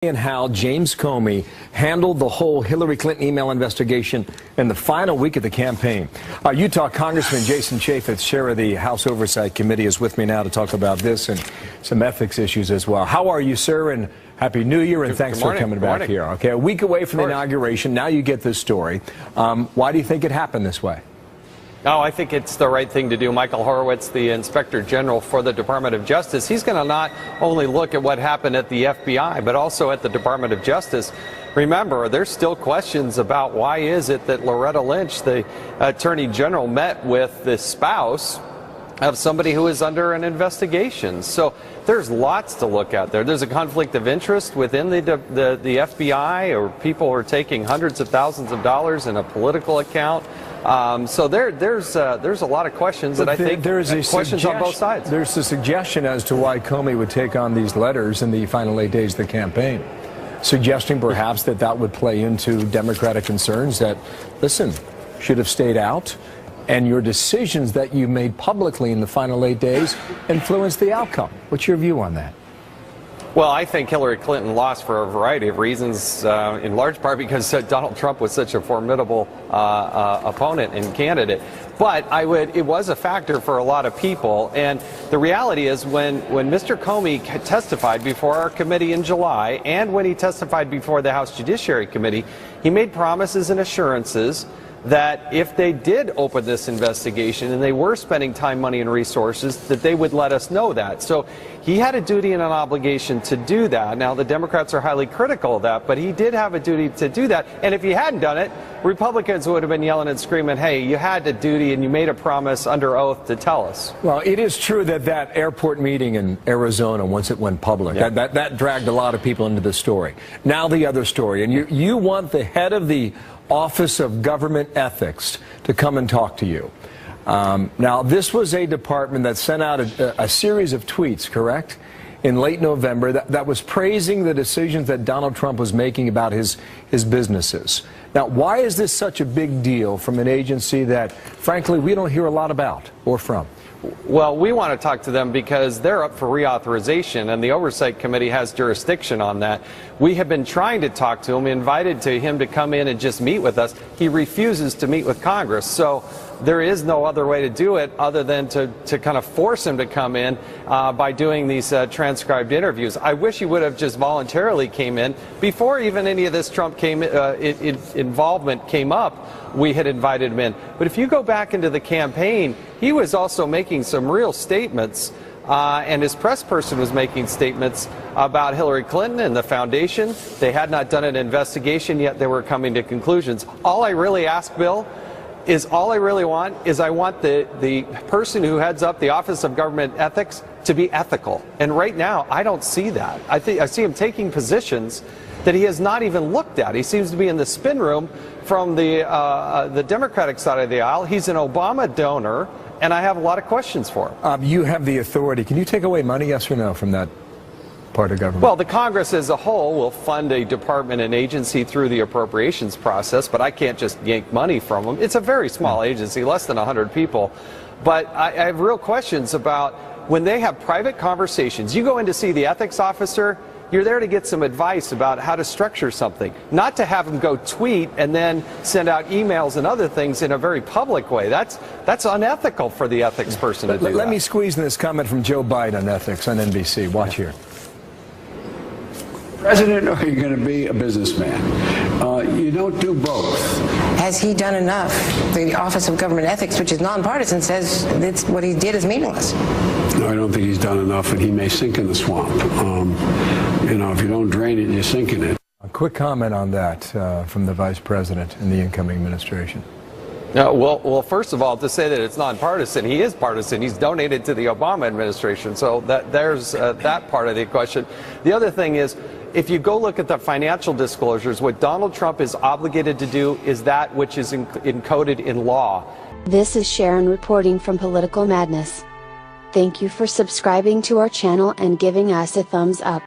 And how James Comey handled the whole Hillary Clinton email investigation in the final week of the campaign. Utah Congressman Jason CHAFFETZ, chair of the House Oversight Committee, is with me now to talk about this and some ethics issues as well. How are you, sir? And Happy New Year, and thanks for coming back here. Okay, a week away from the inauguration, now you get this story. Why do you think it happened this way? Oh, I think it's the right thing to do. Michael Horowitz, the Inspector General for the Department of Justice, he's going to not only look at what happened at the FBI, but also at the Department of Justice. Remember, there's still questions about why is it that Loretta Lynch, the Attorney General, met with the spouse of somebody who is under an investigation. So there's lots to look at there. There's a conflict of interest within the FBI, or people who are taking hundreds of thousands of dollars in a political account. So there's a lot of questions that I think questions on both sides. There's a suggestion as to why Comey would take on these letters in the final 8 days of the campaign, suggesting perhaps that would play into Democratic concerns that, listen, should have stayed out, and your decisions that you made publicly in the final 8 days influenced the outcome. What's your view on that? Well, I think Hillary Clinton lost for a variety of reasons, in large part because Donald Trump was such a formidable opponent and candidate. But it was a factor for a lot of people. And the reality is when Mr. Comey testified before our committee in July, and when he testified before the House Judiciary Committee, he made promises and assurances that if they did open this investigation and they were spending time, money, and resources, that they would let us know that. So he had a duty and an obligation to do that. Now, the Democrats are highly critical of that, but he did have a duty to do that. And if he hadn't done it, Republicans would have been yelling and screaming, hey, you had a duty and you made a promise under oath to tell us. Well, it is true that airport meeting in Arizona, once it went public, that dragged a lot of people into the story. Now the other story, and you want the head of the Office of Government Ethics to come and talk to you. Now, this was a department that sent out a series of tweets, correct, in late November that was praising the decisions that Donald Trump was making about his businesses. Now, why is this such a big deal from an agency that, frankly, we don't hear a lot about or from? Well, we want to talk to them because they're up for reauthorization, and the Oversight Committee has jurisdiction on that. We have been trying to talk to him, invited to him to come in and just meet with us. He refuses to meet with Congress. So there is no other way to do it other than to kind of force him to come in by doing these transcribed interviews. I wish he would have just voluntarily came in. Before even any of this Trump involvement came up, we had invited him in. But if you go back into the campaign, he was also making some real statements, and his press person was making statements about Hillary Clinton and the foundation. They had not done an investigation yet. They were coming to conclusions. All I really ask, Bill, is I want the person who heads up the Office of Government Ethics to be ethical. And right now, I don't see that. I see him taking positions that he has not even looked at. He seems to be in the spin room from the Democratic side of the aisle. He's an Obama donor, and I have a lot of questions for him. You have the authority. Can you take away money, yes or no, from that part of government? Well, the Congress as a whole will fund a department and agency through the appropriations process, but I can't just yank money from them. It's a very small agency, less than 100 people. But I have real questions about when they have private conversations. You go in to see the ethics officer, you're there to get some advice about how to structure something, not to have them go tweet and then send out emails and other things in a very public way. That's unethical for the ethics person to do that. Let me squeeze in this comment from Joe Biden on ethics on NBC. Watch here. President, or are you going to be a businessman? You don't do both. Has he done enough? The Office of Government Ethics, which is nonpartisan, says what he did is meaningless. No, I don't think he's done enough, and he may sink in the swamp. If you don't drain it, you sink in it. A quick comment on that from the Vice President in the incoming administration. Well, first of all, to say that it's nonpartisan, he is partisan. He's donated to the Obama administration, so there's that part of the question. The other thing is, if you go look at the financial disclosures, what Donald Trump is obligated to do is that which is encoded in law. This is Sharon reporting from Political Madness. Thank you for subscribing to our channel and giving us a thumbs up.